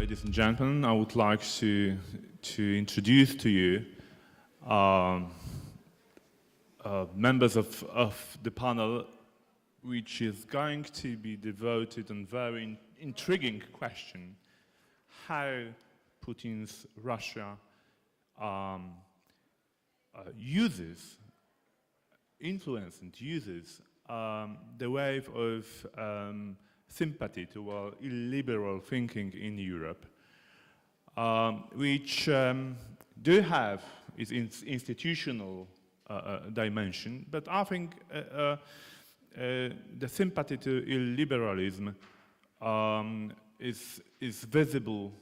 Ladies and gentlemen, I would like to introduce to you members of the panel, which is going to be devoted on very intriguing question: how Putin's Russia influences the wave of sympathy toward illiberal thinking in Europe, which do have its institutional dimension, but I think the sympathy to illiberalism is visible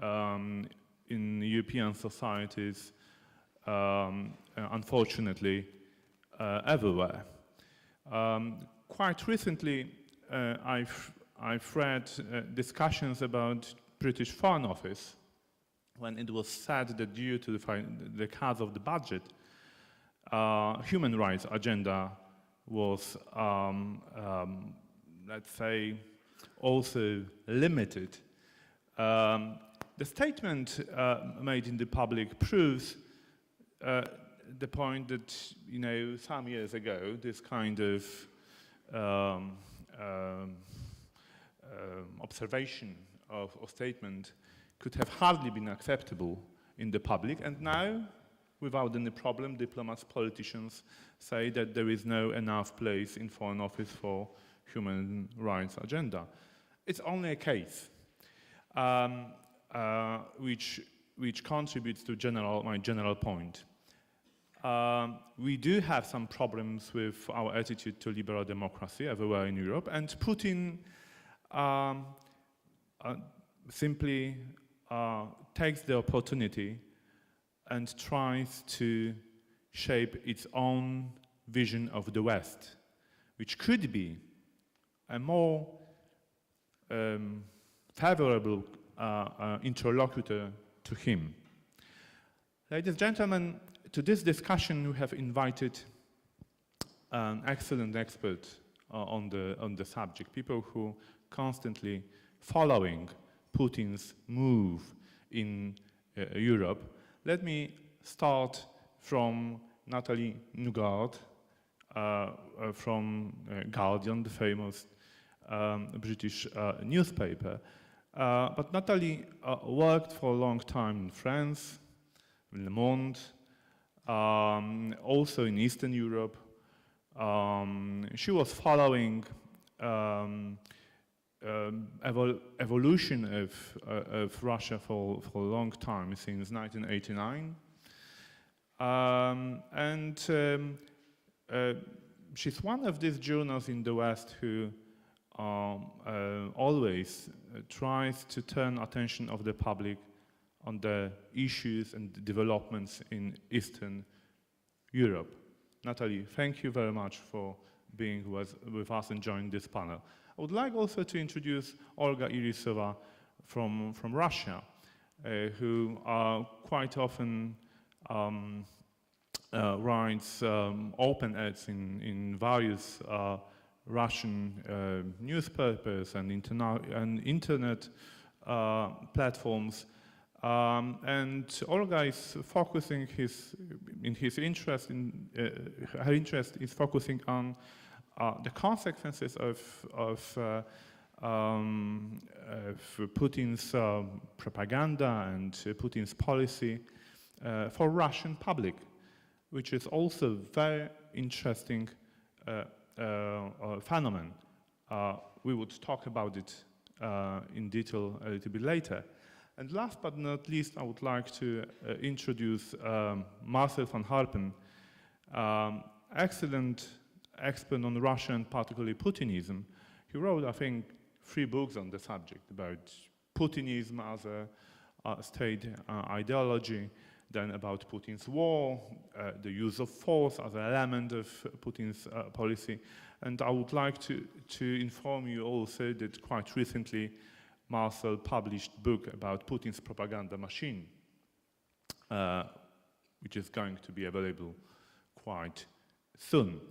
in European societies, unfortunately, everywhere. Quite recently, I've read discussions about British Foreign Office when it was said that due to the cuts of the budget, human rights agenda was, let's say, also limited. The statement made in the public proves the point that, you know, some years ago, this kind of observation or statement could have hardly been acceptable in the public, and now, without any problem, diplomats, politicians say that there is no enough place in Foreign Office for human rights agenda. It's only a case which contributes to my general point. We do have some problems with our attitude to liberal democracy everywhere in Europe, and Putin simply takes the opportunity and tries to shape its own vision of the West, which could be a more favorable interlocutor to him. Ladies and gentlemen, to this discussion we have invited an excellent expert on the subject, people who constantly following Putin's move in Europe. Let me start from Natalie Nougayrède from Guardian, the famous British newspaper. But Natalie worked for a long time in France, in Le Monde, also in Eastern Europe. She was following evolution of Russia for a long time, since 1989. She's one of these journalists in the West who always tries to turn attention of the public on the issues and the developments in Eastern Europe. Natalie, thank you very much for being with us and joining this panel. I would like also to introduce Olga Irisova from Russia, who quite often writes open ads in various Russian newspapers and internet platforms. And Olga is focusing her interest is focusing on the consequences of Putin's propaganda and Putin's policy for Russian public, which is also very interesting phenomenon. We would talk about it in detail a little bit later. And last but not least, I would like to introduce Marcel van Herpen, excellent expert on Russia and particularly Putinism. He wrote, I think, 3 books on the subject about Putinism as a state ideology, then about Putin's war, the use of force as an element of Putin's policy. And I would like to inform you also that quite recently Marcel published a book about Putin's propaganda machine, which is going to be available quite soon.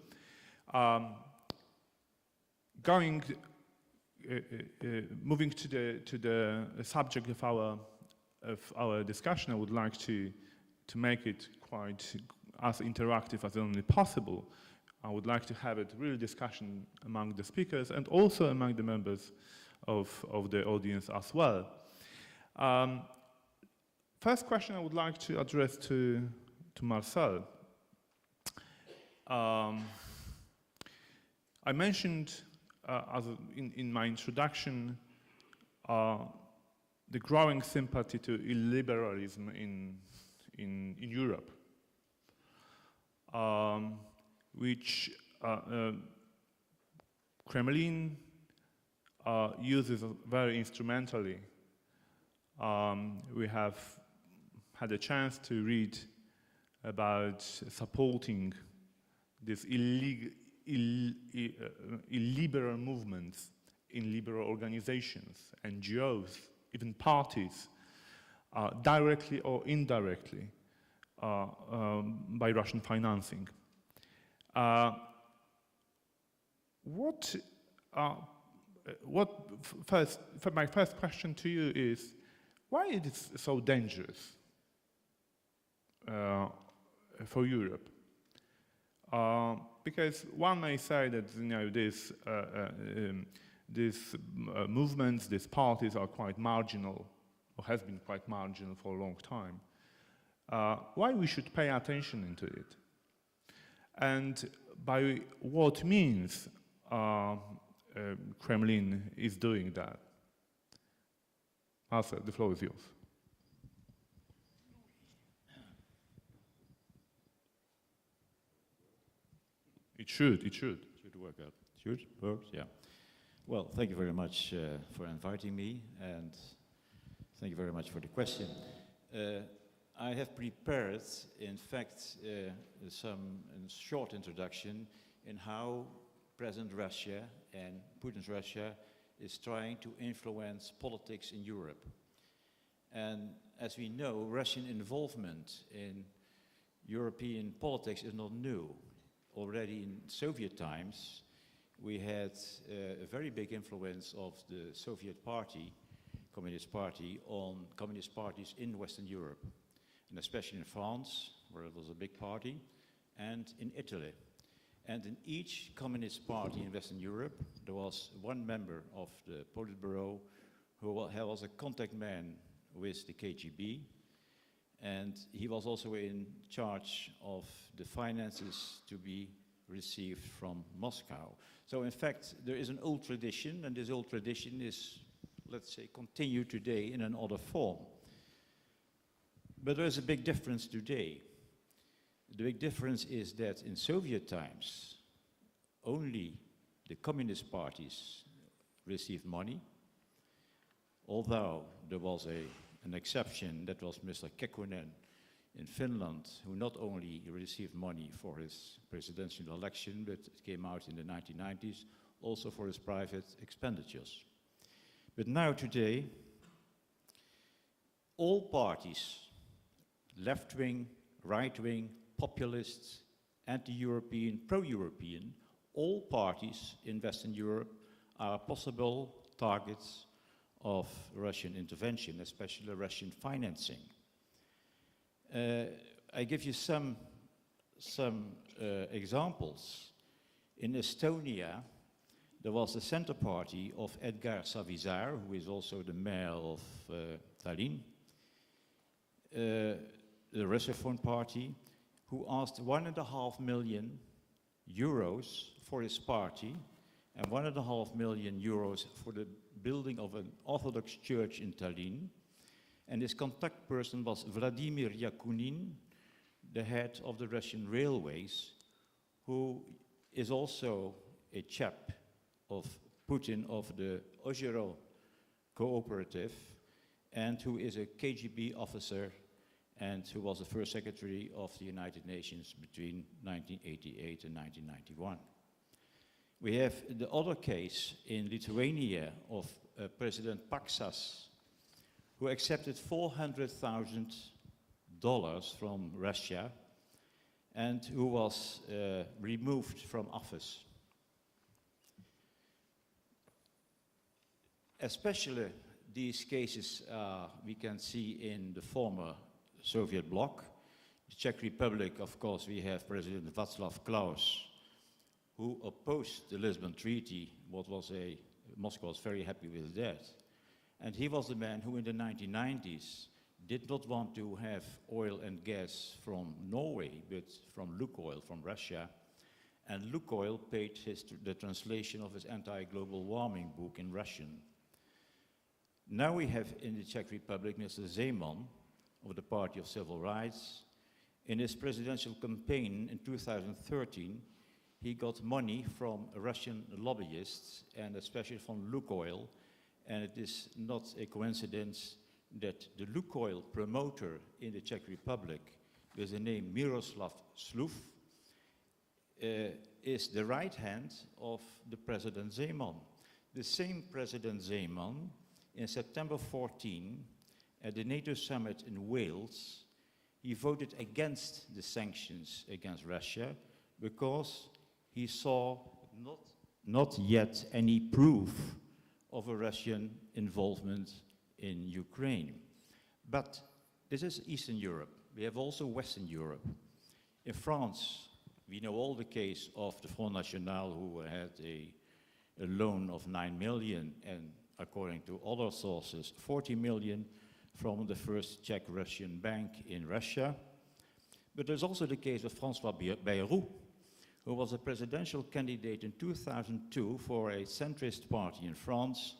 moving to the subject of our discussion, I would like to make it quite as interactive as only possible. I would like to have a real discussion among the speakers and also among the members of the audience as well. First question I would like to address to Marcel. I mentioned in my introduction the growing sympathy to illiberalism in Europe, which Kremlin uses very instrumentally. We have had a chance to read about supporting these illiberal movements in liberal organizations, NGOs, even parties, directly or indirectly by Russian financing. My first question to you is, why it is so dangerous for Europe? Because one may say that these movements, these parties are quite marginal, or has been quite marginal for a long time. Why we should pay attention into it? And by what means Kremlin is doing that? Marcel, the floor is yours. It should work out. Should work, yeah. Well, thank you very much for inviting me, and thank you very much for the question. I have prepared, in fact, some short introduction in how present Russia and Putin's Russia is trying to influence politics in Europe. And as we know, Russian involvement in European politics is not new. Already in Soviet times, we had a very big influence of the Soviet Party, Communist Party, on communist parties in Western Europe, and especially in France, where it was a big party, and in Italy. And in each communist party in Western Europe, there was one member of the Politburo who was a contact man with the KGB, and he was also in charge of the finances to be received from Moscow. So in fact, there is an old tradition, and this old tradition is, let's say, continued today in another form. But there is a big difference today. The big difference is that in Soviet times, only the communist parties received money, although there was an exception, that was Mr. Kekkonen in Finland, who not only received money for his presidential election, but it came out in the 1990s, also for his private expenditures. But now today, all parties, left-wing, right-wing, populists, anti-European, pro-European, all parties in Western Europe are possible targets of Russian intervention, especially Russian financing. I give you some examples. In Estonia, there was the center party of Edgar Savisaar, who is also the mayor of Tallinn, the Reform Party, who asked 1.5 million euros for his party and 1.5 million euros for the building of an Orthodox church in Tallinn. And his contact person was Vladimir Yakunin, the head of the Russian railways, who is also a chap of Putin of the Ozhero cooperative, and who is a KGB officer and who was the first secretary of the United Nations between 1988 and 1991. We have the other case in Lithuania of President Paksas, who accepted $400,000 from Russia and who was removed from office. especially these cases we can see in the former Soviet bloc. The Czech Republic, of course, we have President Václav Klaus, who opposed the Lisbon Treaty. Moscow was very happy with that. And he was the man who in the 1990s did not want to have oil and gas from Norway, but from Lukoil, from Russia. And Lukoil paid the translation of his anti-global warming book in Russian. Now we have in the Czech Republic Mr. Zeman of the Party of Civil Rights. In his presidential campaign in 2013, he got money from Russian lobbyists and especially from Lukoil. And it is not a coincidence that the Lukoil promoter in the Czech Republic with the name Miroslav Sluf is the right hand of the President Zeman. The same President Zeman, in September 14, at the NATO summit in Wales, he voted against the sanctions against Russia because he saw not yet any proof of a Russian involvement in Ukraine. But this is Eastern Europe. We have also Western Europe. In France, we know all the case of the Front National, who had a loan of 9 million, and according to other sources, 40 million from the first Czech-Russian bank in Russia. But there's also the case of François Bayrou, who was a presidential candidate in 2002 for a centrist party in France,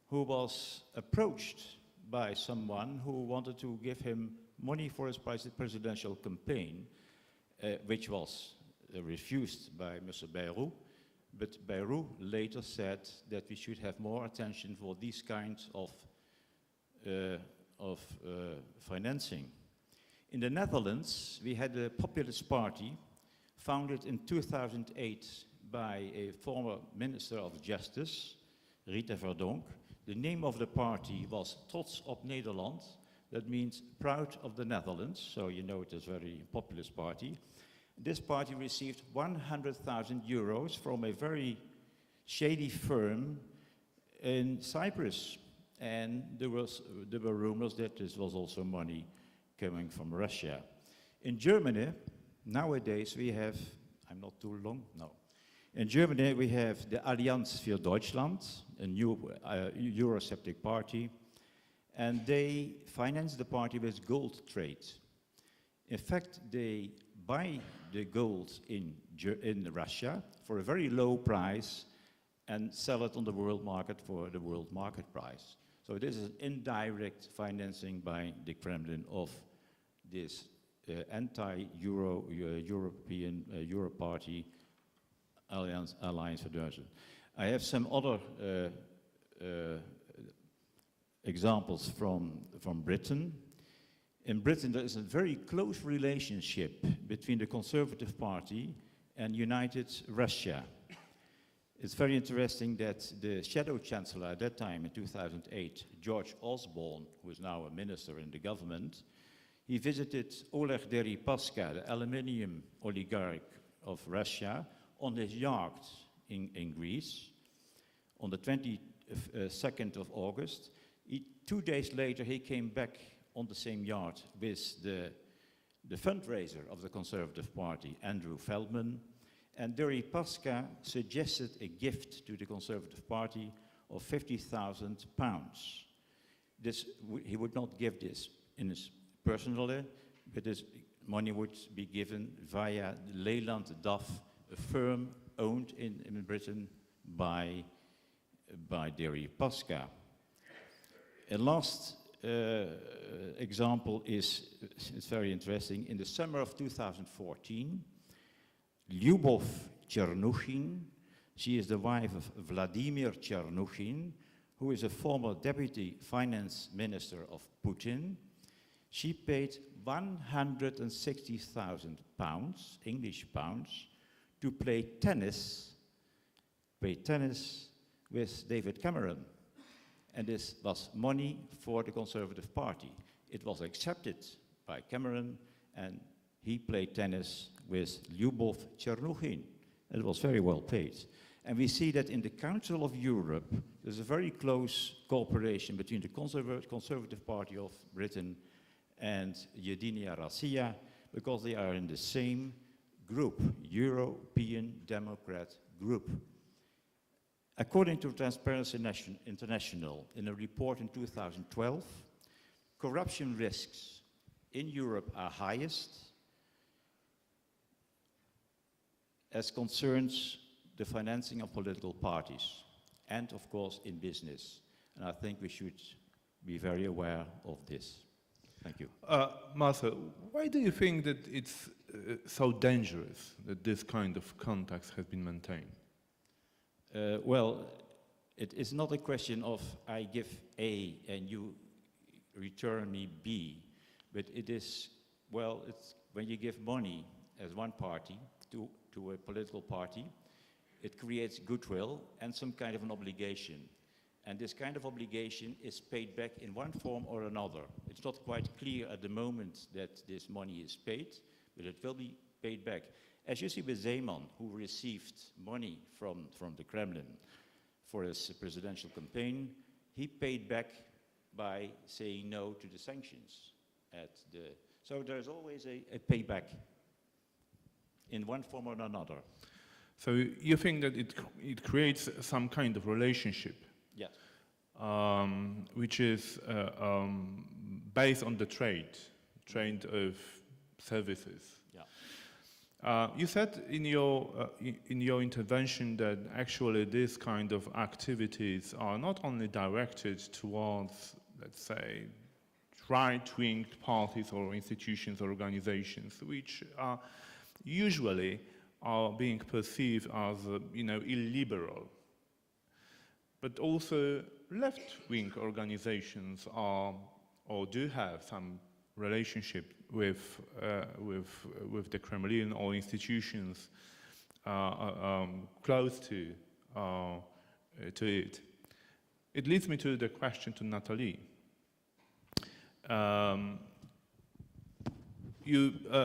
who was approached by someone who wanted to give him money for his presidential campaign, which was refused by Mr. Bayrou. But Bayrou later said that we should have more attention for these kinds of financing. In the Netherlands, we had a populist party founded in 2008 by a former Minister of Justice, Rita Verdonk. The name of the party was Trots op Nederland. That means proud of the Netherlands, so you know it is a very populist party. This party received 100,000 euros from a very shady firm in Cyprus. And there were rumors that this was also money coming from Russia. In Germany, nowadays we have, I'm not too long, no. In Germany we have the Allianz für Deutschland, a new Eurosceptic party, and they finance the party with gold trade. In fact, they buy the gold in Russia for a very low price and sell it on the world market for the world market price. So this is an indirect financing by the Kremlin of this anti-European Euro party, Alliance for Deutschland. I have some other examples from Britain. In Britain, there is a very close relationship between the Conservative Party and United Russia. It's very interesting that the shadow chancellor at that time, in 2008, George Osborne, who is now a minister in the government, he visited Oleg Deripaska, the aluminium oligarch of Russia, on his yacht in Greece on the 22nd of August. 2 days later, he came back on the same yacht with the fundraiser of the Conservative Party, Andrew Feldman, and Deripaska suggested a gift to the Conservative Party of £50,000. He would not give this personally, but this money would be given via Leyland Duff, a firm owned in Britain by Deripaska. A last example is very interesting. In the summer of 2014, Lyubov Chernuchin, she is the wife of Vladimir Chernuchin, who is a former deputy finance minister of Putin. She paid £160,000, English pounds, to play tennis with David Cameron. And this was money for the Conservative Party. It was accepted by Cameron, and he played tennis with Lyubov Chernuchin. It was very well paid. And we see that in the Council of Europe, there's a very close cooperation between the Conservative Party of Britain and Yedinia Racia, because they are in the same group, European Democrat Group. According to Transparency International, in a report in 2012, corruption risks in Europe are highest as concerns the financing of political parties and, of course, in business. And I think we should be very aware of this. Thank you. Marcel, why do you think that it's so dangerous that this kind of contact has been maintained? Well, it is not a question of I give A and you return me B, but it is, well, it's when you give money as one party to a political party, it creates goodwill and some kind of an obligation. And this kind of obligation is paid back in one form or another. It's not quite clear at the moment that this money is paid, but it will be paid back. As you see with Zeman, who received money from the Kremlin for his presidential campaign, he paid back by saying no to the sanctions. So there's always a payback in one form or another. So you think that it creates some kind of relationship? Yes. Which is based on the trade of services. Yeah. You said in your intervention that actually this kind of activities are not only directed towards, let's say, right-wing parties or institutions or organizations, which are usually are being perceived as, illiberal, but also left-wing organizations are or do have some relationship with the Kremlin or institutions close to it. It leads me to the question to Natalie.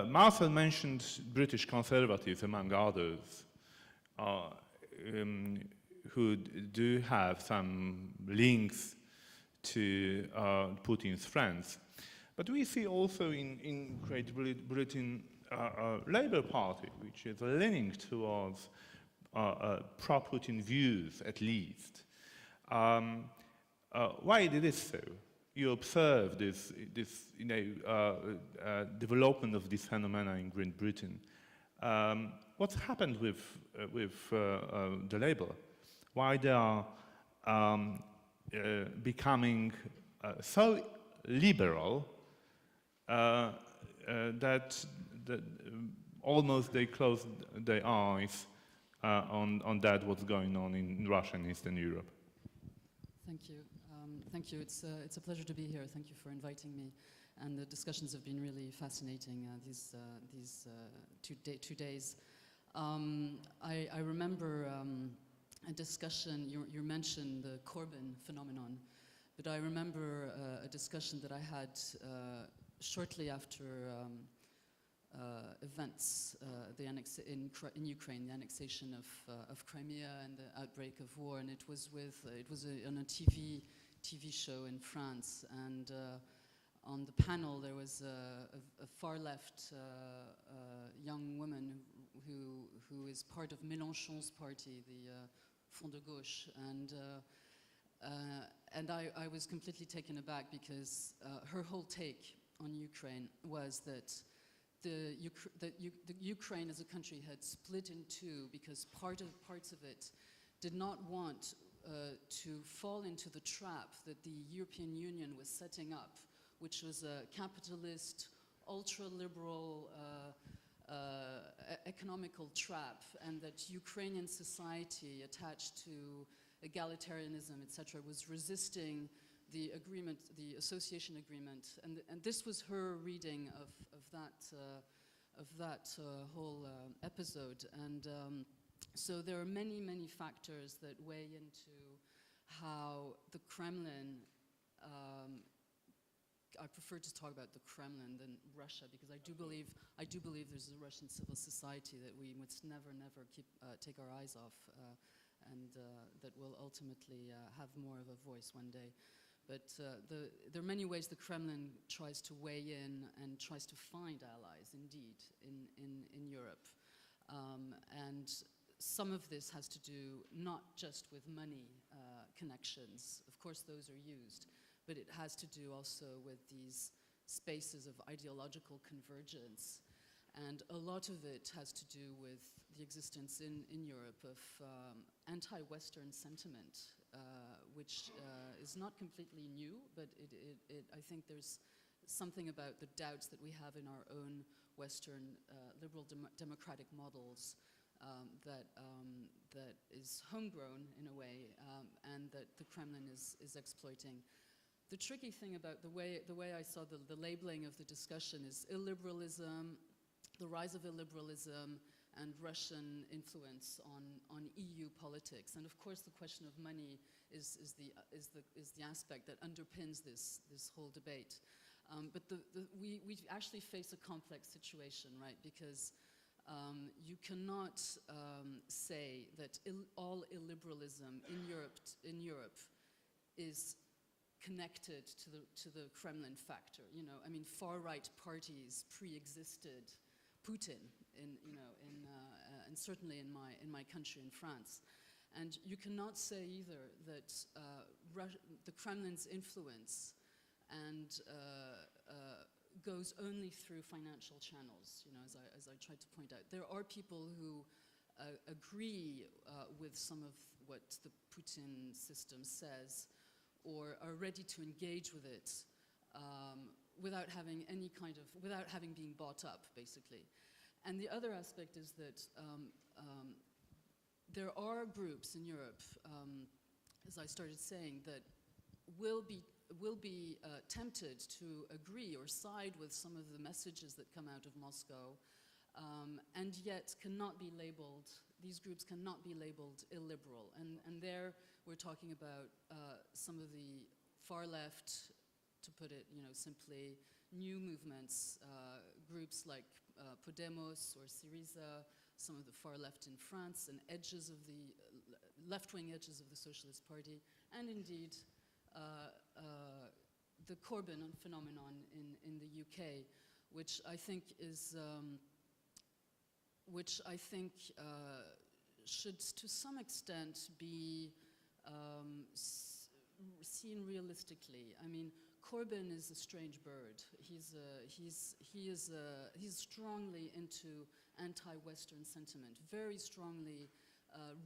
Marcel mentioned British conservatives, among others, who do have some links to Putin's friends. But we see also in Great Britain Labour Party, which is leaning towards pro-Putin views, at least. Why it is so? You observe this development of this phenomena in Great Britain. What's happened with the Labour? Why they are becoming so liberal that almost they close their eyes on that what's going on in Russia and Eastern Europe? Thank you. Thank you. It's a pleasure to be here. Thank you for inviting me. And the discussions have been really fascinating these 2 days. I remember a discussion, you mentioned the Corbyn phenomenon, but I remember a discussion that I had shortly after events in Ukraine, the annexation of Crimea and the outbreak of war, and it was on a TV show in France, and on the panel there was a far left young woman who is part of Mélenchon's party, the Front de Gauche, and I was completely taken aback because her whole take on Ukraine was that the Ukraine as a country had split in two because parts of it did not want to fall into the trap that the European Union was setting up, which was a capitalist, ultra-liberal economical trap, and that Ukrainian society attached to egalitarianism, etc., was resisting the agreement, the association agreement, and this was her reading of that whole episode, and so there are many factors that weigh into how the Kremlin. I prefer to talk about the Kremlin than Russia because I do believe there's a Russian civil society that we must never take our eyes off, and that will ultimately have more of a voice one day. But there are many ways the Kremlin tries to weigh in and tries to find allies, indeed, in Europe. And some of this has to do not just with money connections. Of course, those are used. But it has to do also with these spaces of ideological convergence. And a lot of it has to do with the existence in Europe of anti-Western sentiment, which is not completely new, but I think there's something about the doubts that we have in our own Western liberal democratic models that is homegrown in a way, and that the Kremlin is exploiting. The tricky thing about the way I saw the labeling of the discussion is illiberalism, the rise of illiberalism, and Russian influence on EU politics. And of course, the question of money is the aspect that underpins this whole debate. But we actually face a complex situation, right? Because you cannot say that all illiberalism in Europe is connected to the Kremlin factor. You know, I mean, far-right parties pre-existed Putin, and certainly in my country, in France. And you cannot say either that the Kremlin's influence goes only through financial channels. You know, as I tried to point out, there are people who agree with some of what the Putin system says, or are ready to engage with it without having without having been bought up, basically. And the other aspect is that there are groups in Europe, as I started saying, that will be tempted to agree or side with some of the messages that come out of Moscow, and yet cannot be labeled. These groups cannot be labeled illiberal, and there we're talking about some of the far left, to put it, simply, new movements, groups like Podemos or Syriza, some of the far left in France, and edges of the left-wing edges of the Socialist Party, and indeed the Corbyn phenomenon in the UK, which I think is, should to some extent be seen realistically. I mean, Corbyn is a strange bird. He's strongly into anti-Western sentiment, very strongly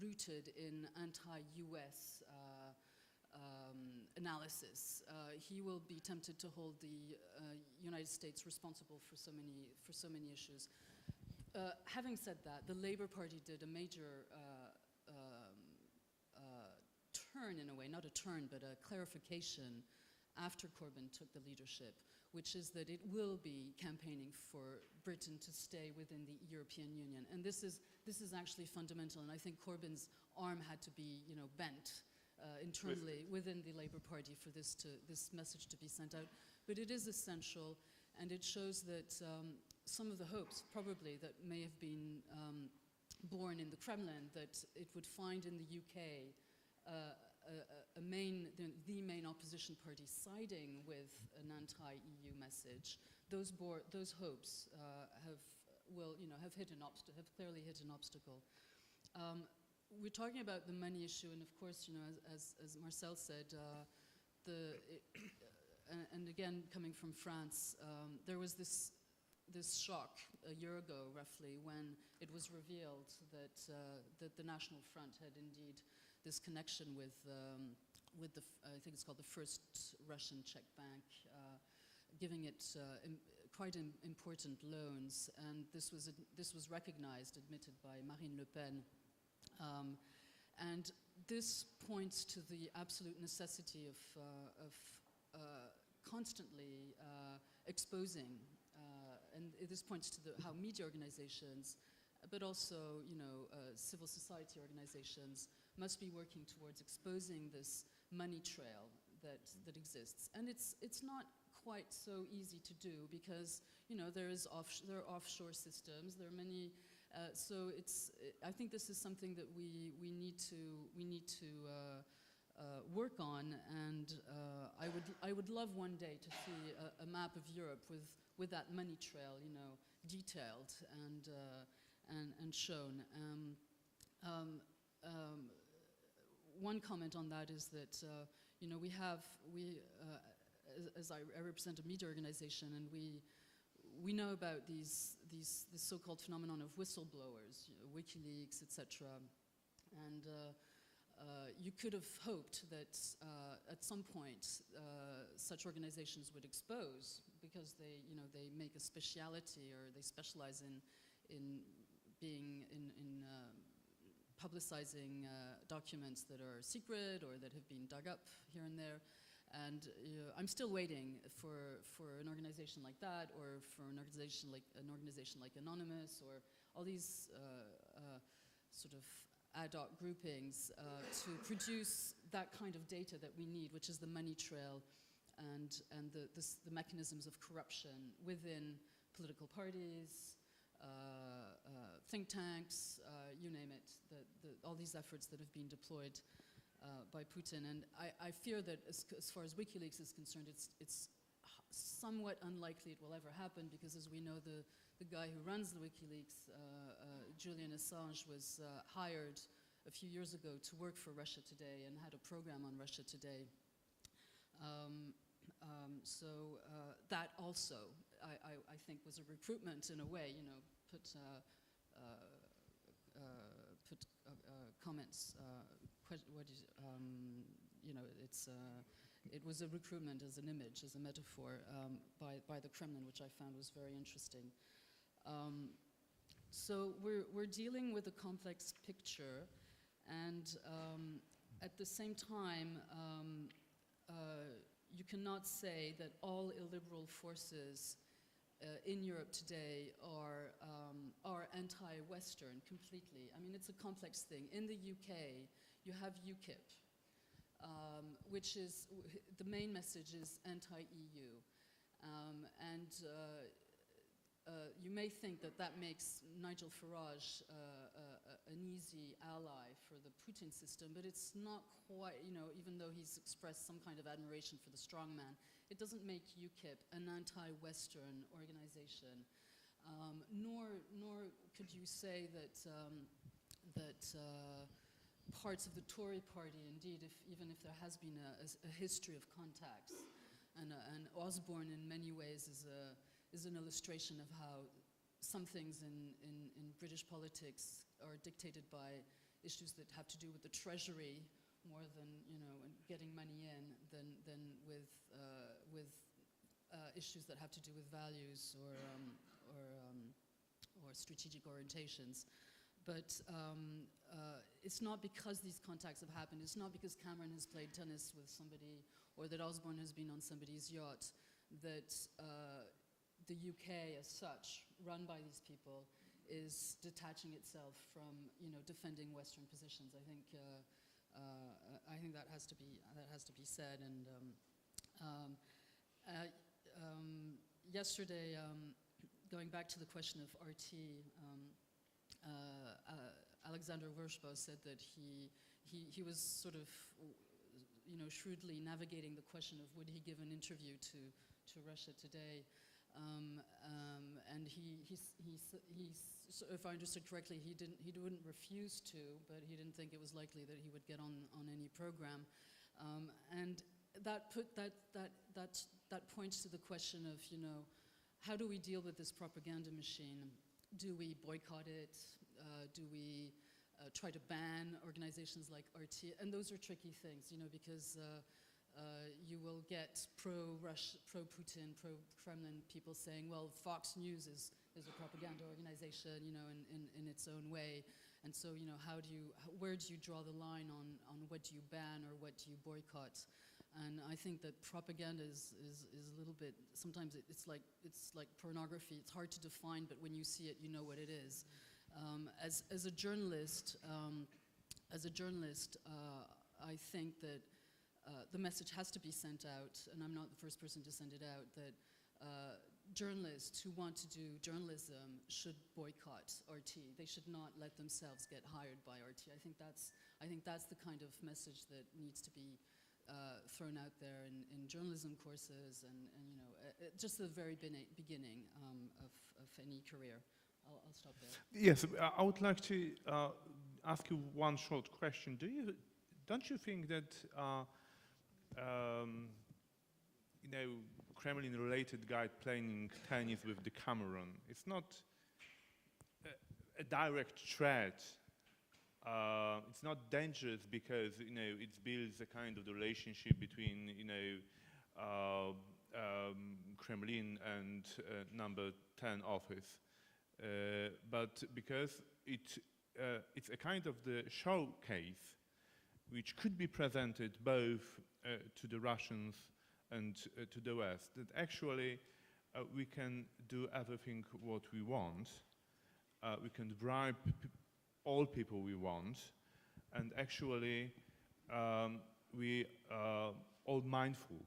rooted in anti-US analysis. He will be tempted to hold the United States responsible for so many issues. Having said that, the Labour Party did a major turn, in a way, not a turn, but a clarification after Corbyn took the leadership, which is that it will be campaigning for Britain to stay within the European Union. And this is actually fundamental, and I think Corbyn's arm had to be, bent internally within the Labour Party for this message to be sent out. But it is essential, and it shows that some of the hopes, probably, that may have been born in the Kremlin, that it would find in the UK the main opposition party siding with an anti-EU message. Those hopes have clearly hit an obstacle. We're talking about the money issue, and of course, as Marcel said, and again coming from France, there was this shock a year ago, roughly, when it was revealed that the National Front had indeed this connection with the I think it's called the First Russian Czech Bank, giving it quite important loans, and this was recognized, admitted by Marine Le Pen, and this points to the absolute necessity of constantly exposing, and this points to how media organizations, but also civil society organizations, must be working towards exposing this money trail that exists. And it's not quite so easy to do, because there are offshore systems. There are many So I think this is something that we need to work on, and I would love one day to see a map of Europe with that money trail, you know, detailed and shown. One comment on that is that you know, as I represent a media organization, and we know about this so-called phenomenon of whistleblowers, you know, WikiLeaks, etc. And you could have hoped that at some point such organizations would expose, because they, you know, they make a speciality, or they specialize in publicizing documents that are secret or that have been dug up here and there. And I'm still waiting for an organization like that, or for an organization like Anonymous, or all these sort of ad hoc groupings to produce that kind of data that we need, which is the money trail and the mechanisms of corruption within political parties, think tanks, you name it, all these efforts that have been deployed by Putin. And I fear that as far as WikiLeaks is concerned, it's somewhat unlikely it will ever happen, because as we know, the guy who runs the WikiLeaks, Julian Assange, was hired a few years ago to work for Russia Today and had a program on Russia Today. So that also, I think, was a recruitment in a way, you know, put comments, you know, it was a recruitment as an image, as a metaphor by the Kremlin, which I found was very interesting. So we're dealing with a complex picture, and at the same time, you cannot say that all illiberal forces in Europe today are anti-Western completely. I mean, it's a complex thing. In the UK, you have UKIP, which is, the main message is anti-EU. And you may think that that makes Nigel Farage an easy ally for the Putin system, but it's not quite, you know, even though he's expressed some kind of admiration for the strongman, it doesn't make UKIP an anti-Western organization. Nor could you say that parts of the Tory party, indeed, even if there has been a history of contacts, and Osborne in many ways is an illustration of how some things in British politics are dictated by issues that have to do with the treasury more than, you know, getting money in, than with issues that have to do with values or strategic orientations. But it's not because these contacts have happened, it's not because Cameron has played tennis with somebody, or that Osborne has been on somebody's yacht, that the UK as such, run by these people, is detaching itself from, you know, defending Western positions. I think that has to be said. And yesterday, going back to the question of RT, Alexander Wershba said that he was sort of, you know, shrewdly navigating the question of would he give an interview to Russia Today. And if I understood correctly, he wouldn't refuse to, but he didn't think it was likely that he would get on any program. And that points to the question of, you know, how do we deal with this propaganda machine? Do we boycott it? Do we try to ban organizations like RT? And those are tricky things, you know, because you will get pro-Putin, pro-Kremlin people saying, well, Fox News is a propaganda organization, you know, in its own way. And so, you know, where do you draw the line on what do you ban or what do you boycott? And I think that propaganda is a little bit, sometimes it's like pornography. It's hard to define, but when you see it, you know what it is. As a journalist, I think that the message has to be sent out, and I'm not the first person to send it out, that journalists who want to do journalism should boycott RT. They should not let themselves get hired by RT. I think that's the kind of message that needs to be thrown out there in journalism courses and you know, just the very beginning of any career. I'll stop there. Yes, I would like to ask you one short question. Don't you think that you know, Kremlin-related guy playing tennis with the Cameron, it's not a direct threat. It's not dangerous because, you know, it builds a kind of the relationship between, you know, Kremlin and number 10 office. But because it's a kind of the showcase which could be presented both to the Russians and to the West, that actually we can do everything what we want. We can bribe all people we want, and actually we are all mindful.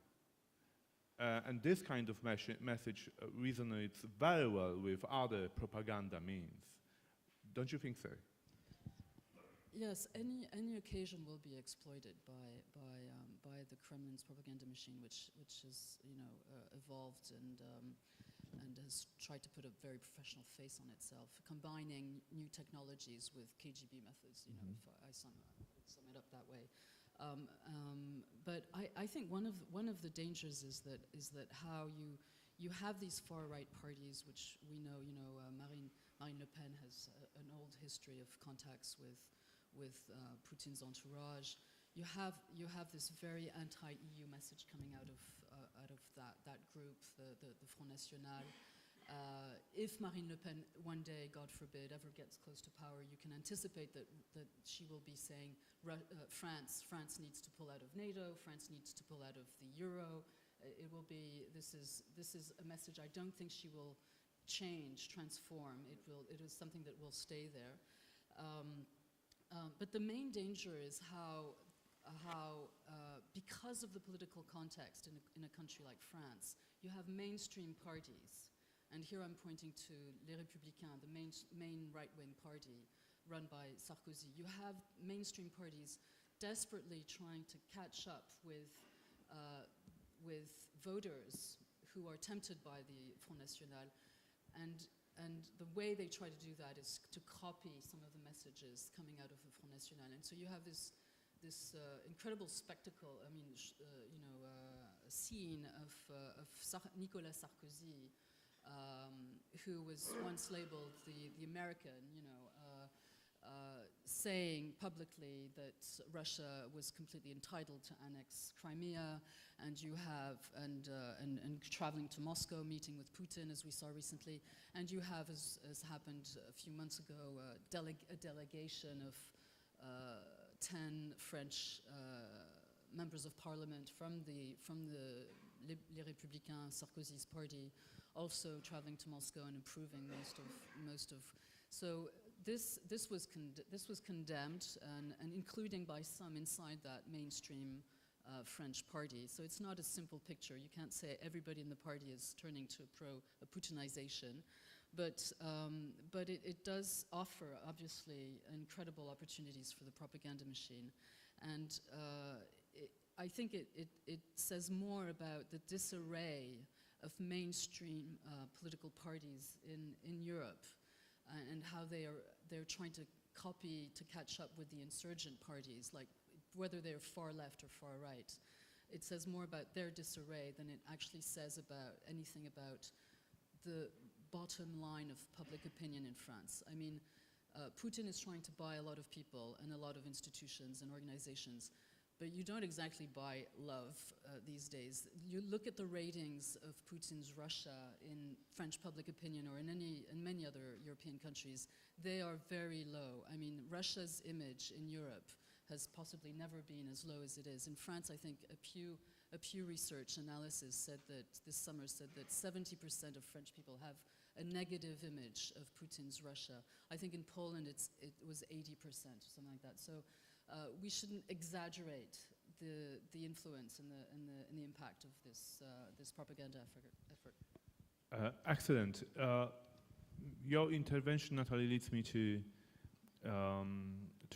And this kind of message resonates very well with other propaganda means. Don't you think so? Yes, any occasion will be exploited by the Kremlin's propaganda machine, which is, you know, evolved and has tried to put a very professional face on itself, combining new technologies with KGB methods. You know, if I sum it up that way. But I think one of the dangers is that how you have these far right parties, which we know, you know, Marine Le Pen has an old history of contacts with Putin's entourage. You have this very anti-EU message coming out of that group, the Front National. If Marine Le Pen one day, God forbid, ever gets close to power, you can anticipate that she will be saying France needs to pull out of NATO, France needs to pull out of the euro. It will be, this is a message I don't think she will change, transform. It is something that will stay there. But the main danger is how because of the political context in a country like France, you have mainstream parties. And here I'm pointing to Les Républicains, the main right-wing party run by Sarkozy. You have mainstream parties desperately trying to catch up with voters who are tempted by the Front National. And the way they try to do that is to copy some of the messages coming out of the Front National. And so you have this incredible spectacle, I mean, you know, a scene of Nicolas Sarkozy, who was once labeled the American, you know, saying publicly that Russia was completely entitled to annex Crimea, and you have, and traveling to Moscow, meeting with Putin, as we saw recently, and you have, as happened a few months ago, a delegation of 10 French members of parliament from the Les Républicains, Sarkozy's party, also traveling to Moscow and approving most of. So this was condemned and including by some inside that mainstream French party. So it's not a simple picture. You can't say everybody in the party is turning to a Putinization, but it does offer obviously incredible opportunities for the propaganda machine, and I think it says more about the disarray of mainstream political parties in Europe, and how they're trying to copy, to catch up with the insurgent parties, like whether they're far left or far right. It says more about their disarray than it actually says about anything about the bottom line of public opinion in France. I mean, Putin is trying to buy a lot of people and a lot of institutions and organizations, but you don't exactly buy love these days. You look at the ratings of Putin's Russia in French public opinion or in many other European countries, they are very low. I mean, Russia's image in Europe has possibly never been as low as it is. In France, I think a Pew Research analysis said that, this summer said that 70% of French people have a negative image of Putin's Russia. I think in Poland it was 80% or something like that. So we shouldn't exaggerate the influence and the impact of this propaganda effort. Excellent. Your intervention, Natalie, leads me to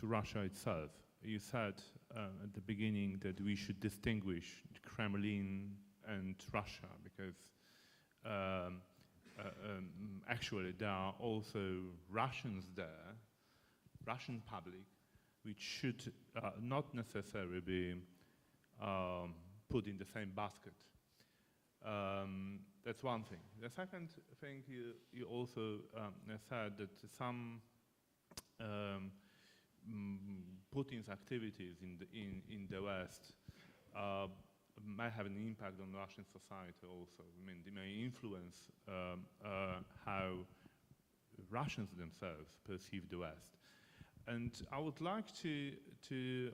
Russia itself. You said at the beginning that we should distinguish the Kremlin and Russia because actually there are also Russians there, Russian public, which should not necessarily be put in the same basket. That's one thing. The second thing, you also said that some Putin's activities in the West may have an impact on Russian society also. I mean, they may influence how Russians themselves perceive the West. And I would like to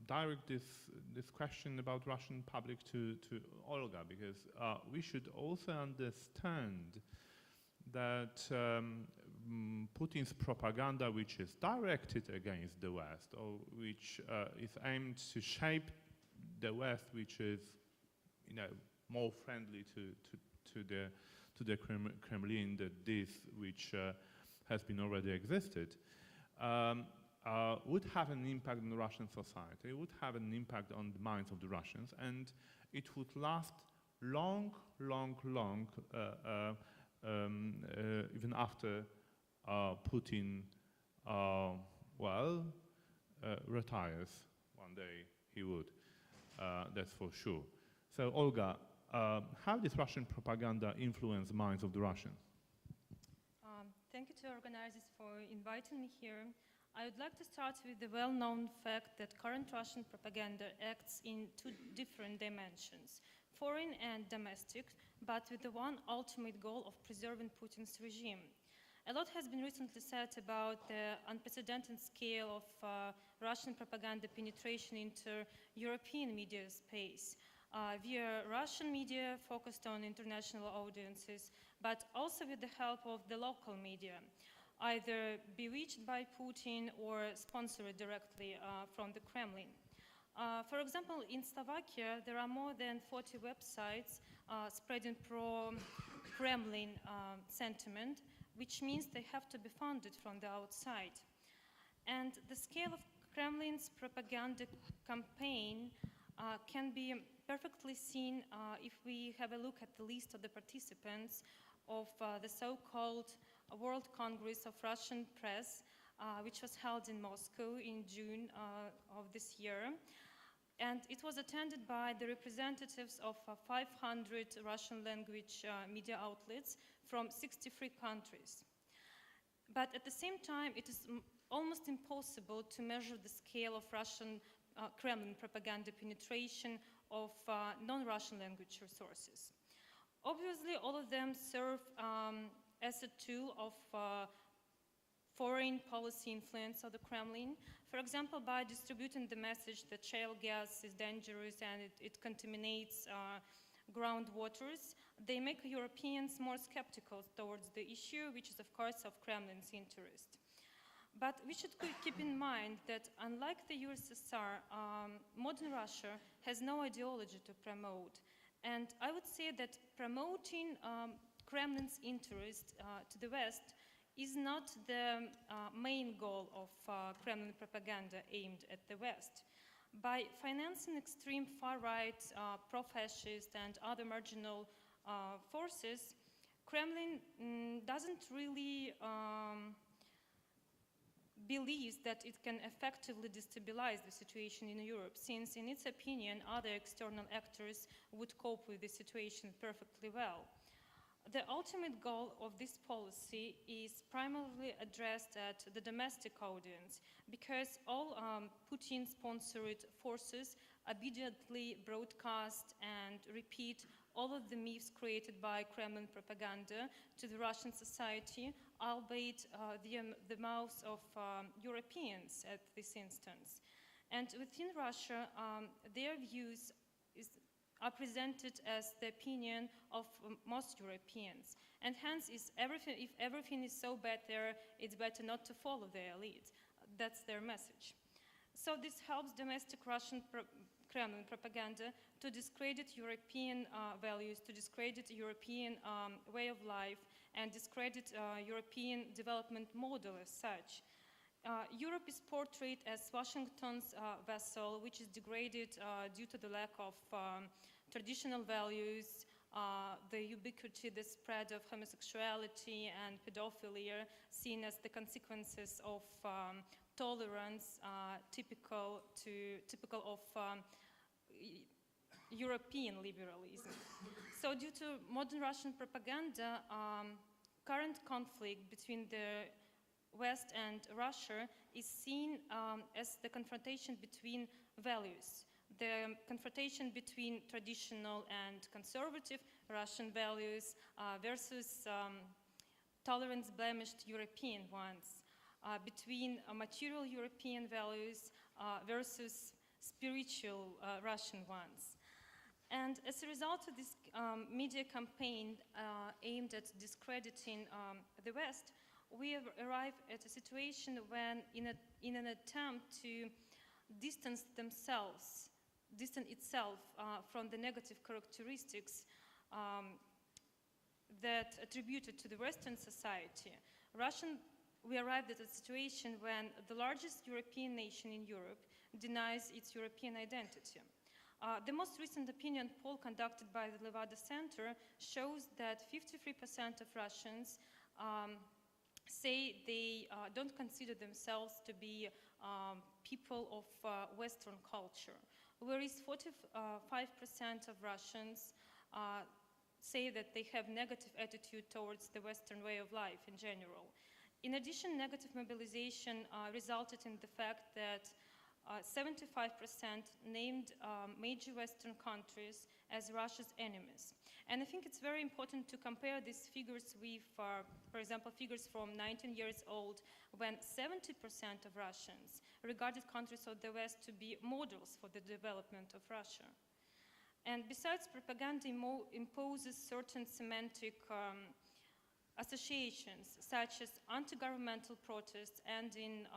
direct this question about Russian public to Olga, because we should also understand that Putin's propaganda, which is directed against the West, or which is aimed to shape the West, which is, more friendly to the Kremlin than this, which has been already existed, would have an impact on the Russian society. It would have an impact on the minds of the Russians, and it would last long, even after Putin, retires. One day he would, that's for sure. So, Olga, how does Russian propaganda influence the minds of the Russians? Thank you to organizers for inviting me here. I would like to start with the well-known fact that current Russian propaganda acts in two different dimensions, foreign and domestic, but with the one ultimate goal of preserving Putin's regime. A lot has been recently said about the unprecedented scale of Russian propaganda penetration into European media space. Via Russian media focused on international audiences, but also with the help of the local media, either bewitched by Putin or sponsored directly from the Kremlin. For example, in Slovakia, there are more than 40 websites spreading pro-Kremlin sentiment, which means they have to be funded from the outside. And the scale of Kremlin's propaganda campaign can be perfectly seen if we have a look at the list of the participants of the so-called World Congress of Russian Press, which was held in Moscow in June of this year. And it was attended by the representatives of 500 Russian language media outlets from 63 countries. But at the same time, it is almost impossible to measure the scale of Russian Kremlin propaganda penetration of non-Russian language resources. Obviously, all of them serve as a tool of foreign policy influence of the Kremlin. For example, by distributing the message that shale gas is dangerous and it contaminates groundwaters, they make Europeans more skeptical towards the issue, which is, of course, of Kremlin's interest. But we should keep in mind that unlike the USSR, modern Russia has no ideology to promote. And I would say that promoting Kremlin's interest to the West is not the main goal of Kremlin propaganda aimed at the West. By financing extreme far-right, pro-fascist and other marginal forces, Kremlin doesn't really believes that it can effectively destabilize the situation in Europe, since in its opinion, other external actors would cope with the situation perfectly well. The ultimate goal of this policy is primarily addressed at the domestic audience, because all Putin-sponsored forces obediently broadcast and repeat all of the myths created by Kremlin propaganda to the Russian society, albeit the mouths of Europeans at this instance. And within Russia, their views are presented as the opinion of most Europeans. And hence, if everything is so bad there, it's better not to follow the elite. That's their message. So this helps domestic Russian Kremlin propaganda to discredit European values, to discredit European way of life, and discredit European development model as such. Europe is portrayed as Washington's vessel, which is degraded due to the lack of traditional values, the ubiquity, the spread of homosexuality and pedophilia, seen as the consequences of tolerance typical of European liberalism. So due to modern Russian propaganda, current conflict between the West and Russia is seen as the confrontation between values, the confrontation between traditional and conservative Russian values versus tolerance-blemished European ones, between material European values versus spiritual Russian ones. And as a result of this media campaign aimed at discrediting the West, we have arrived at a situation when, in an attempt to distance itself from the negative characteristics that attributed to the Western society, we arrived at a situation when the largest European nation in Europe denies its European identity. The most recent opinion poll conducted by the Levada Center shows that 53% of Russians say they don't consider themselves to be people of Western culture, whereas 45% of Russians say that they have negative attitude towards the Western way of life in general. In addition, negative mobilization resulted in the fact that 75% named major Western countries as Russia's enemies. And I think it's very important to compare these figures with, for example, figures from 19 years old, when 70% of Russians regarded countries of the West to be models for the development of Russia. And besides, propaganda imposes certain semantic associations, such as anti-governmental protests and in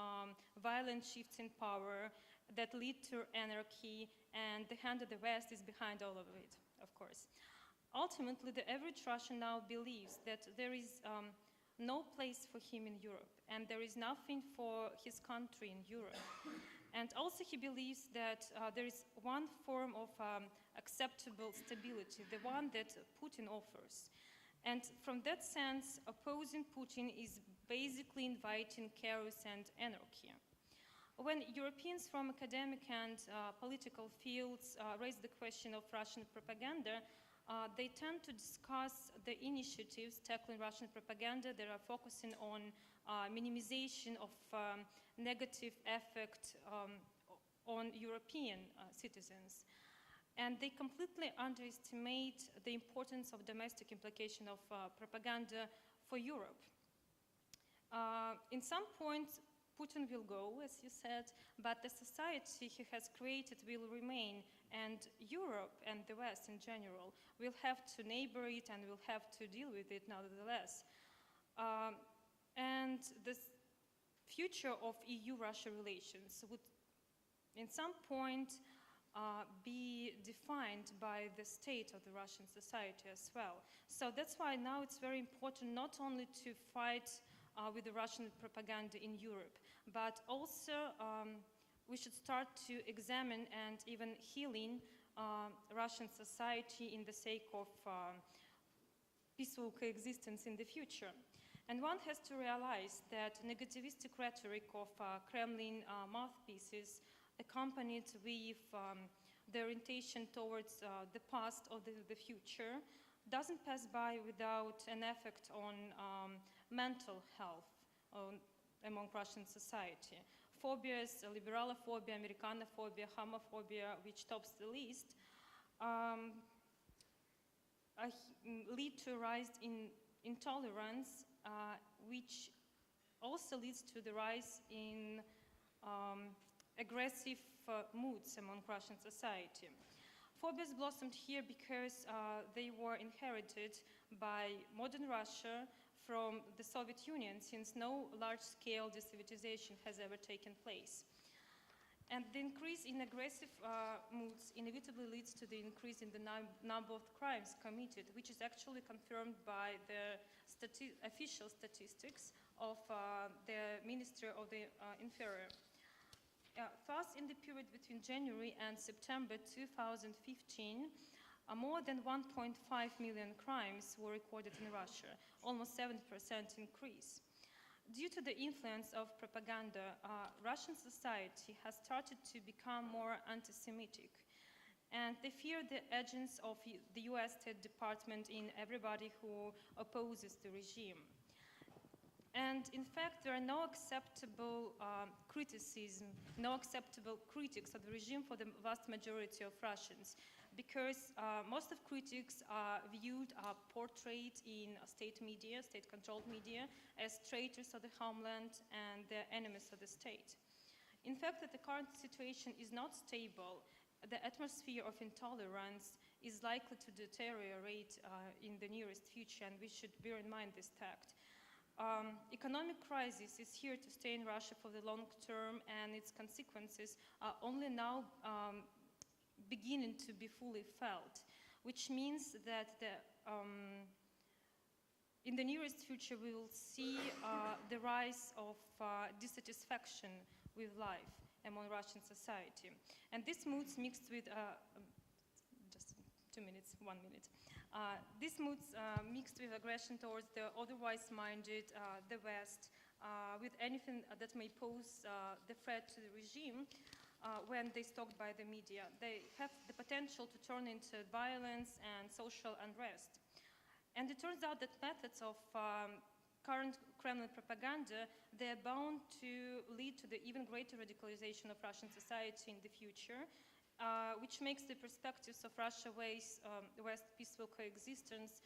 violent shifts in power that lead to anarchy, and the hand of the West is behind all of it, of course. Ultimately, the average Russian now believes that there is no place for him in Europe, and there is nothing for his country in Europe. And also he believes that there is one form of acceptable stability, the one that Putin offers. And from that sense, opposing Putin is basically inviting chaos and anarchy. When Europeans from academic and political fields raise the question of Russian propaganda, they tend to discuss the initiatives tackling Russian propaganda that are focusing on minimization of negative effect on European citizens. And they completely underestimate the importance of domestic implication of propaganda for Europe. In some points, Putin will go, as you said, but the society he has created will remain, and Europe and the West in general will have to neighbor it and will have to deal with it nevertheless. And the future of EU-Russia relations would, in some point, be defined by the state of the Russian society as well. So that's why now it's very important not only to fight with the Russian propaganda in Europe, but also we should start to examine and even healing Russian society in the sake of peaceful coexistence in the future. And one has to realize that negativistic rhetoric of Kremlin mouthpieces accompanied with the orientation towards the past or the future doesn't pass by without an effect on mental health among Russian society. Phobias, liberalophobia, Americanophobia, homophobia, which tops the list, lead to a rise in intolerance, which also leads to the rise in aggressive moods among Russian society. Phobias blossomed here because they were inherited by modern Russia from the Soviet Union, since no large-scale desovietization has ever taken place. And the increase in aggressive moods inevitably leads to the increase in the number of crimes committed, which is actually confirmed by the official statistics of the Ministry of the Interior. Thus, in the period between January and September 2015, more than 1.5 million crimes were recorded in Russia, almost 70% increase. Due to the influence of propaganda, Russian society has started to become more anti-Semitic, and they fear the agents of the US State Department in everybody who opposes the regime. And in fact, there are no acceptable criticism, no acceptable critics of the regime for the vast majority of Russians, because most of critics are viewed, portrayed in state media, state-controlled media, as traitors of the homeland and the enemies of the state. In fact, that the current situation is not stable. The atmosphere of intolerance is likely to deteriorate in the nearest future, and we should bear in mind this fact. Economic crisis is here to stay in Russia for the long term, and its consequences are only now beginning to be fully felt, which means that in the nearest future we will see the rise of dissatisfaction with life among Russian society. And this mood's mixed with, just 2 minutes, 1 minute. This mood's mixed with aggression towards the otherwise minded, the West, with anything that may pose the threat to the regime, when they stalked by the media. They have the potential to turn into violence and social unrest. And it turns out that methods of current Kremlin propaganda, they are bound to lead to the even greater radicalization of Russian society in the future, which makes the perspectives of Russia-West peaceful coexistence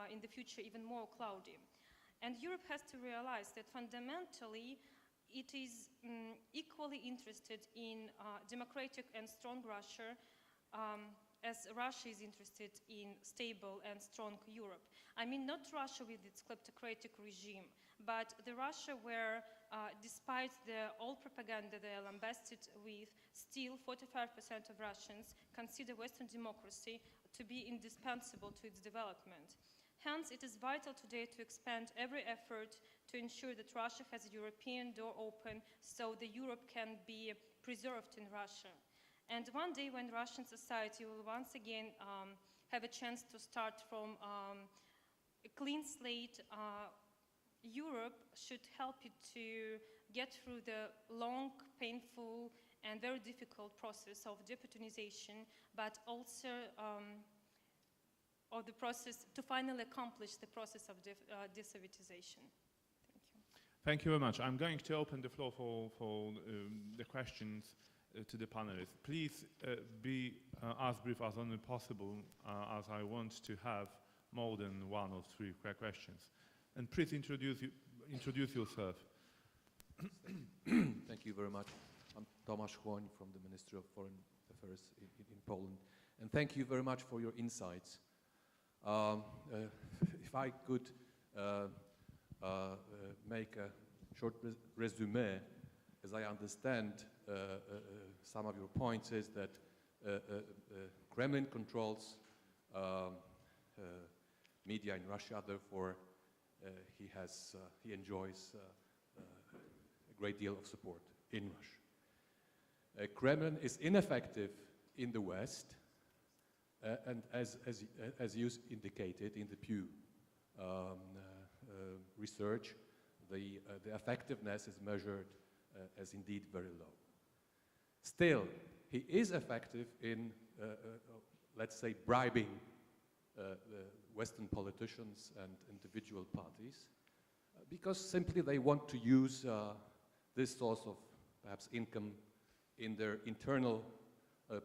in the future even more cloudy. And Europe has to realize that fundamentally it is equally interested in democratic and strong Russia as Russia is interested in stable and strong Europe. I mean, not Russia with its kleptocratic regime, but the Russia where, despite the old propaganda they are lambasted with, still 45% of Russians consider Western democracy to be indispensable to its development. Hence, it is vital today to expand every effort to ensure that Russia has a European door open so the Europe can be preserved in Russia. And one day when Russian society will once again have a chance to start from a clean slate, Europe should help it to get through the long, painful, and very difficult process of deputinization, but also of the process to finally accomplish the process of desovietization. Thank you. Thank you very much. I'm going to open the floor for the questions to the panelists. Please be as brief as only possible, as I want to have more than 1 or 3 questions. And please introduce yourself. Thank you very much. I'm Tomasz Chłoń from the Ministry of Foreign Affairs in Poland. And thank you very much for your insights. If I could make a short resume, as I understand some of your points, is that Kremlin controls media in Russia, therefore he enjoys a great deal of support in Russia. Kremlin is ineffective in the West, and as you indicated in the Pew research, the effectiveness is measured as indeed very low. Still, he is effective in, let's say, bribing Western politicians and individual parties, because simply they want to use this source of perhaps income in their internal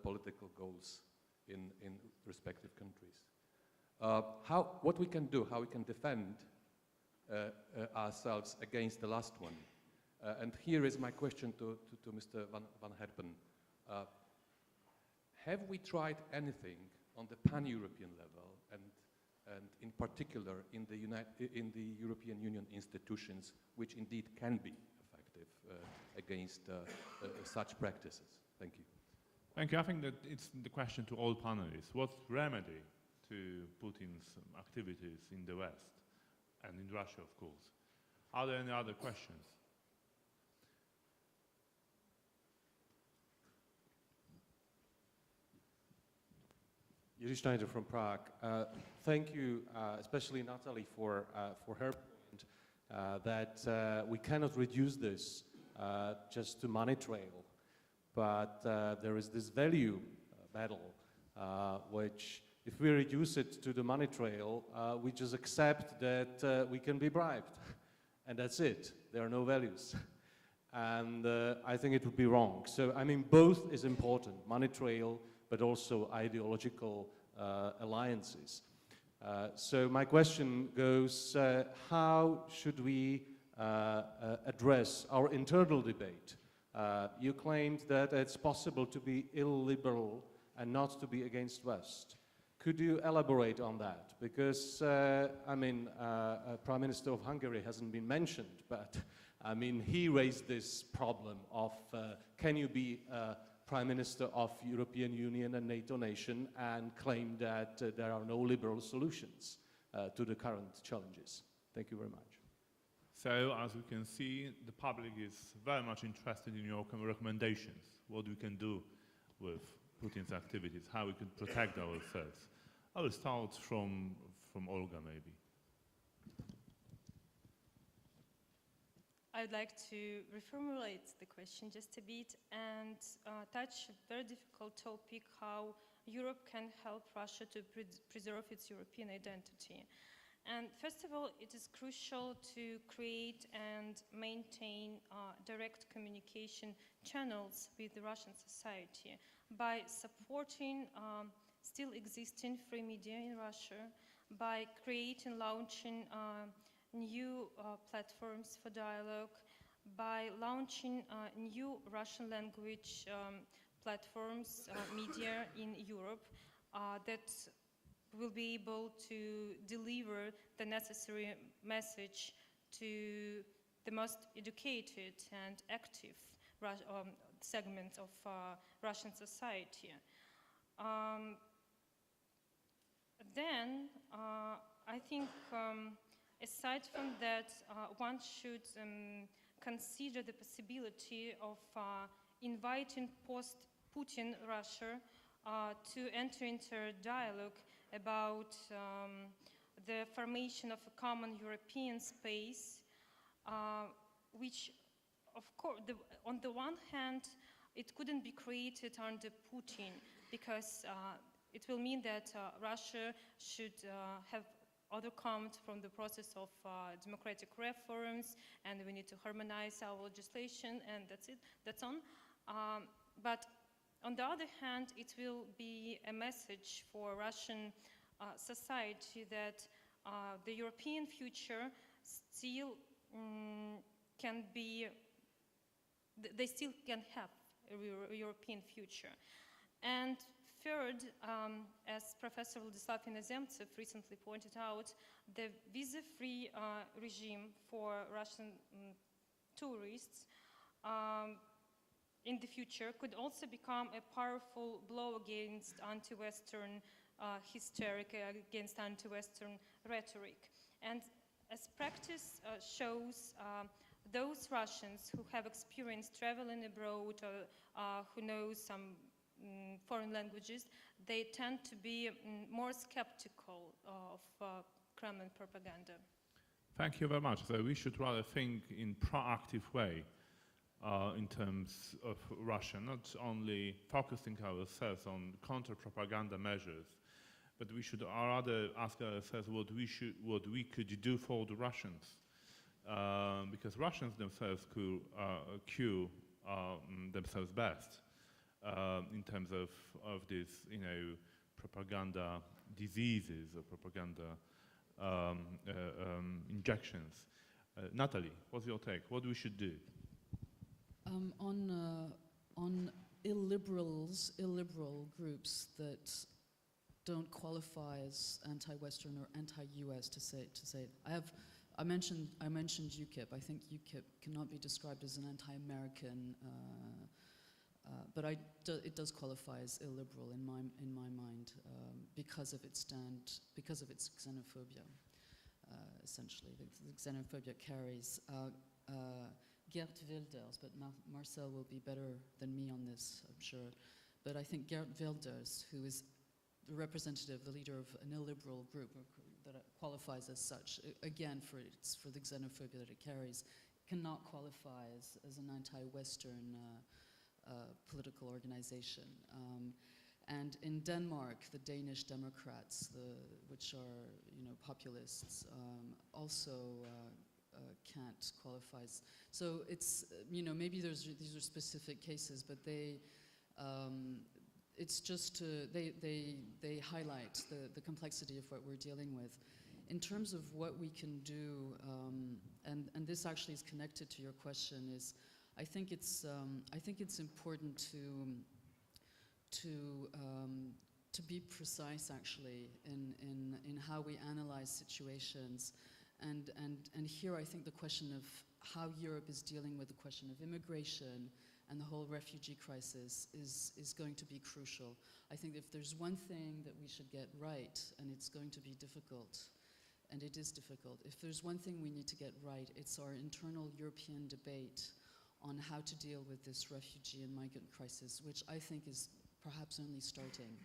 political goals in respective countries. What we can do, how we can defend ourselves against the last one. And here is my question to Mr. Van Herpen. Have we tried anything on the pan-European level, and in particular in the European Union institutions, which indeed can be effective against such practices? Thank you. Thank you. I think that it's the question to all panelists. What's remedy to Putin's activities in the West and in Russia, of course? Are there any other questions? Yuri Schneider from Prague. Thank you, especially Natalie, for her point that we cannot reduce this just to money trail, but there is this value battle, which if we reduce it to the money trail, we just accept that we can be bribed, and that's it. There are no values. And I think it would be wrong. So, I mean, both is important, money trail, but also ideological alliances. So my question goes, how should we address our internal debate? You claimed that it's possible to be illiberal and not to be against West. Could you elaborate on that? Because, I mean, Prime Minister of Hungary hasn't been mentioned, but, I mean, he raised this problem of can you be Prime Minister of European Union and NATO nation and claim that there are no liberal solutions to the current challenges. Thank you very much. So, as we can see, the public is very much interested in your recommendations, what we can do with Putin's activities, how we can protect ourselves. I will start from Olga, maybe. I'd like to reformulate the question just a bit and touch a very difficult topic, how Europe can help Russia to preserve its European identity. And first of all, it is crucial to create and maintain direct communication channels with the Russian society by supporting still existing free media in Russia, by creating, launching new platforms for dialogue, by launching new Russian language platforms, media in Europe that will be able to deliver the necessary message to the most educated and active segment of Russian society. Then I think aside from that, one should consider the possibility of inviting post-Putin Russia to enter into a dialogue about the formation of a common European space, which, of course, on the one hand, it couldn't be created under Putin because it will mean that Russia should have overcome from the process of democratic reforms, and we need to harmonize our legislation, and that's it, that's on. But on the other hand, it will be a message for Russian society that the European future still can be, they still can have a European future. And third, as Professor Władysław Inozemtsev recently pointed out, the visa-free regime for Russian tourists in the future could also become a powerful blow against anti-Western hysteria, against anti-Western rhetoric. And as practice shows, those Russians who have experienced traveling abroad or who know some foreign languages, they tend to be more skeptical of Kremlin propaganda. Thank you very much. So we should rather think in proactive way in terms of Russia, not only focusing ourselves on counter-propaganda measures, but we should rather ask ourselves what we could do for the Russians, because Russians themselves could cure themselves best in terms of these, you know, propaganda diseases or propaganda injections. Natalie, what's your take? What we should do? On illiberal groups that don't qualify as anti-Western or anti-US to say it. I mentioned UKIP. I think UKIP cannot be described as an anti-American but it does qualify as illiberal in my mind because of its xenophobia. Essentially, the xenophobia carries Geert Wilders, but Marcel will be better than me on this, I'm sure. But I think Geert Wilders, who is the representative, the leader of an illiberal group that qualifies as such, again for the xenophobia that it carries, cannot qualify as an anti-Western political organization. And in Denmark, the Danish Democrats, which are populists, also can't qualify. So it's maybe these are specific cases, but it's just they highlight the complexity of what we're dealing with. In terms of what we can do, and this actually is connected to your question, is I think it's important to be precise actually in how we analyze situations, and here I think the question of how Europe is dealing with the question of immigration and the whole refugee crisis is going to be crucial. I think if there's one thing that we should get right, and it's going to be difficult, and it is difficult, if there's one thing we need to get right, it's our internal European debate on how to deal with this refugee and migrant crisis, which I think is perhaps only starting.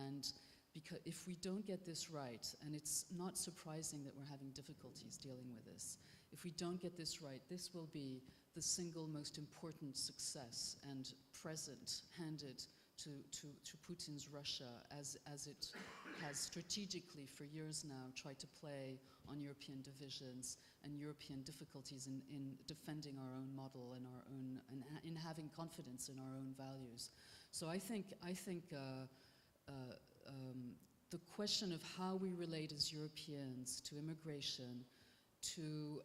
And because if we don't get this right, and it's not surprising that we're having difficulties dealing with this, if we don't get this right, this will be the single most important success and present handed to Putin's Russia as it has strategically for years now tried to play on European divisions and European difficulties in defending our own model and our own, and in having confidence in our own values. So I think the question of how we relate as Europeans to immigration, to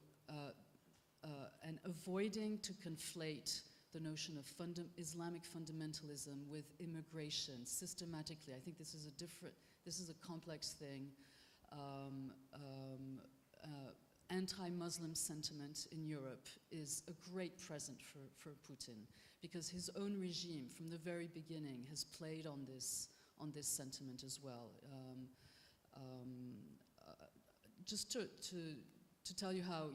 and avoiding to conflate the notion of Islamic fundamentalism with immigration systematically. I think this is a complex thing. Anti-Muslim sentiment in Europe is a great present for Putin, because his own regime from the very beginning has played on this sentiment as well. Just to tell you how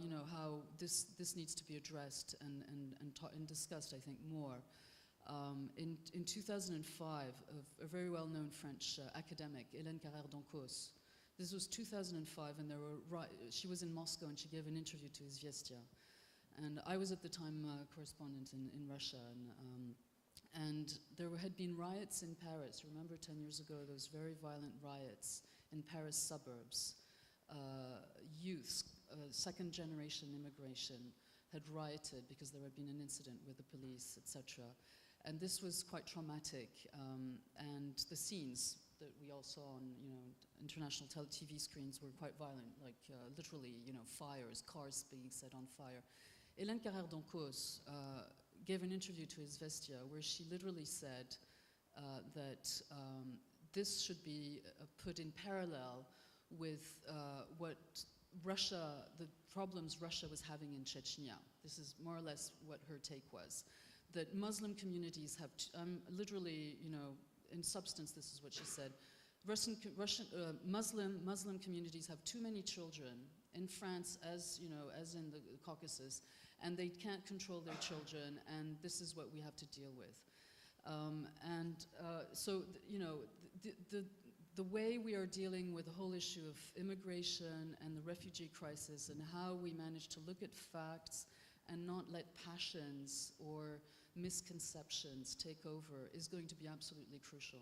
this needs to be addressed and discussed, I think, more. In 2005, a very well-known French academic, Hélène Carrère-Dancos, this was 2005, and she was in Moscow and she gave an interview to Izvestia. And I was at the time a correspondent in Russia, and there had been riots in Paris. Remember 10 years ago, those very violent riots in Paris suburbs. Youths, second-generation immigration, had rioted because there had been an incident with the police, etc. And this was quite traumatic. And the scenes that we all saw on, international TV screens were quite violent, like literally, fires, cars being set on fire. Hélène Carrère-Dancos gave an interview to Izvestia where she literally said that this should be put in parallel with what the problems Russia was having in Chechnya. This is more or less what her take was. That Muslim communities have, literally, in substance, this is what she said. Muslim communities have too many children in France, as in the Caucasus, and they can't control their children, and this is what we have to deal with. So the way we are dealing with the whole issue of immigration and the refugee crisis, and how we manage to look at facts and not let passions or misconceptions take over, is going to be absolutely crucial.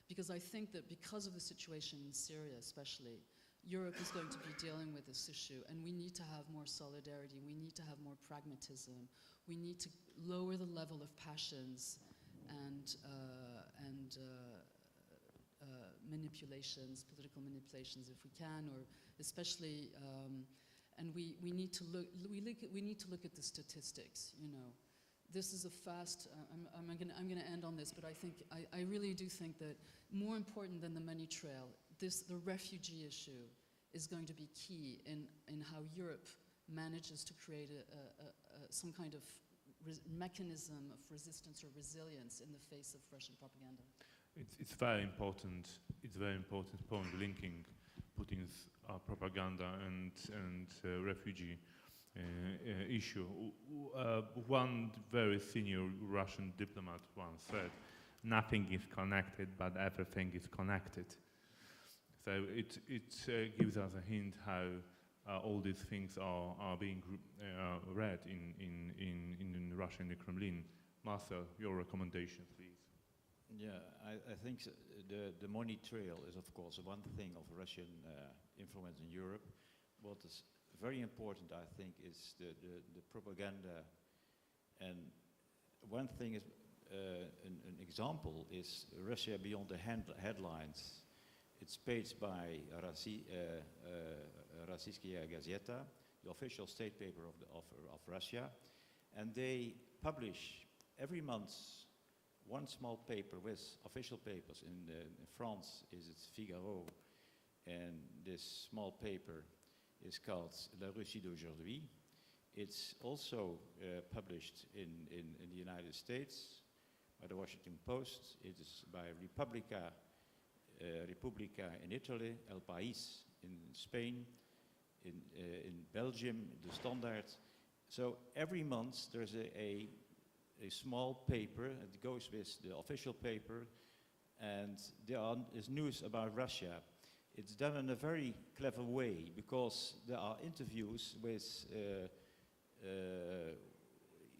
Because I think that because of the situation in Syria especially, Europe is going to be dealing with this issue, and we need to have more solidarity, we need to have more pragmatism, we need to lower the level of passions and manipulations, political manipulations, if we can, or especially, and we need to look at the statistics. This is a fast. I'm going to end on this, but I really do think that more important than the money trail, the refugee issue is going to be key in how Europe manages to create some kind of mechanism of resistance or resilience in the face of Russian propaganda. It's very important. It's very important point linking Putin's propaganda and refugee issue. One very senior Russian diplomat once said, "Nothing is connected, but everything is connected." So it gives us a hint how all these things are being read in Russia, in the Kremlin. Marcel, your recommendation, please. Yeah, I think the money trail is, of course, one thing of Russian influence in Europe. What is very important, I think, is the propaganda. And one thing is, an example is Russia Beyond the Headlines. It's paged by Rossiyskaya Gazeta, the official state paper of Russia. And they publish every month one small paper with official papers. In France it's Figaro, and this small paper is called La Russie d'aujourd'hui. It's also published in the United States by the Washington Post. It is by Repubblica in Italy, El País in Spain, in Belgium, the Standard. So every month there's a small paper that goes with the official paper, and there is news about Russia. It's done in a very clever way, because there are interviews with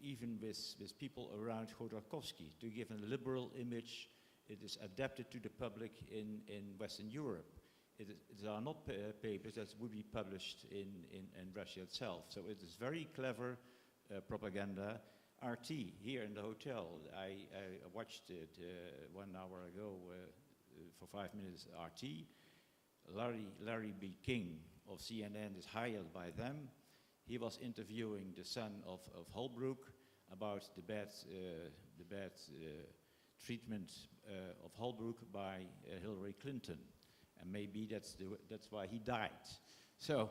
even with people around Khodorkovsky to give a liberal image. It is adapted to the public in Western Europe. It are not papers that would be published in Russia itself. So it is very clever propaganda. RT here in the hotel, I watched it 1 hour ago for 5 minutes. RT, Larry B. King of CNN is hired by them. He was interviewing the son of Holbrooke about the bad treatment of Holbrooke by Hillary Clinton, and maybe that's why he died. So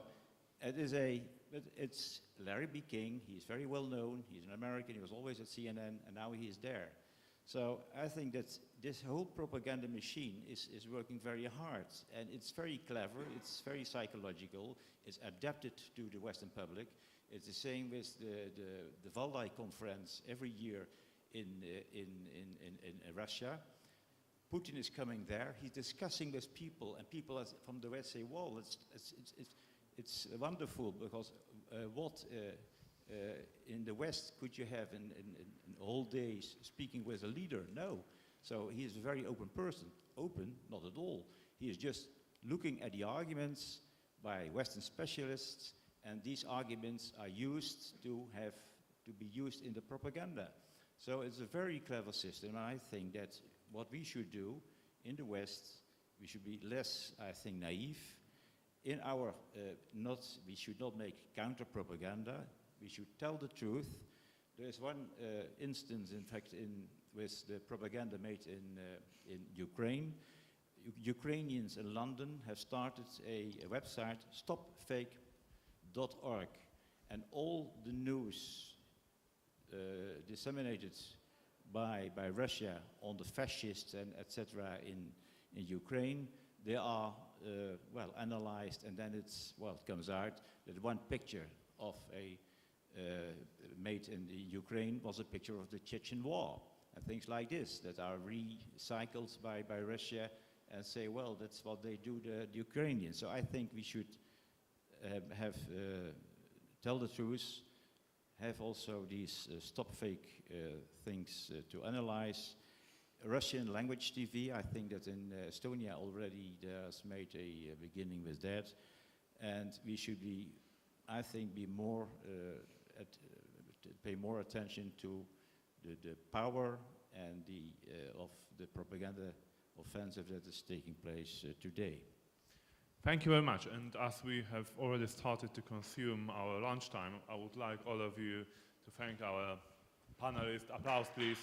it's Larry B. King. He's very well known. He's an American. He was always at CNN, and now he is there. So I think that this whole propaganda machine is working very hard, and it's very clever. It's very psychological. It's adapted to the Western public. It's the same with the Valdai conference every year in Russia. Putin is coming there. He's discussing with people, and people from the West say, "Well, it's wonderful, because what in the West could you have in whole days speaking with a leader?" No. So he is a very open person. Open? Not at all. He is just looking at the arguments by Western specialists, and these arguments are used to be used in the propaganda. So it's a very clever system, and I think that what we should do in the West, we should be less, I think, naive. In our, we should not make counter-propaganda. We should tell the truth. There is one instance, in fact, with the propaganda made in Ukraine. Ukrainians in London have started a website, stopfake.org, and all the news disseminated by Russia on the fascists and etc. in Ukraine, they are well analyzed, and then it comes out that one picture of made in the Ukraine was a picture of the Chechen War, and things like this that are recycled by Russia, and say, well, that's what they do the Ukrainians. So I think we should tell the truth, have also these stop fake things to analyze. Russian language TV, I think that in Estonia already there's made a beginning with that, and we should be, I think, be more pay more attention to the power and of the propaganda offensive that is taking place today. Thank you very much. And as we have already started to consume our lunchtime, I would like all of you to thank our panelists. Applause, please.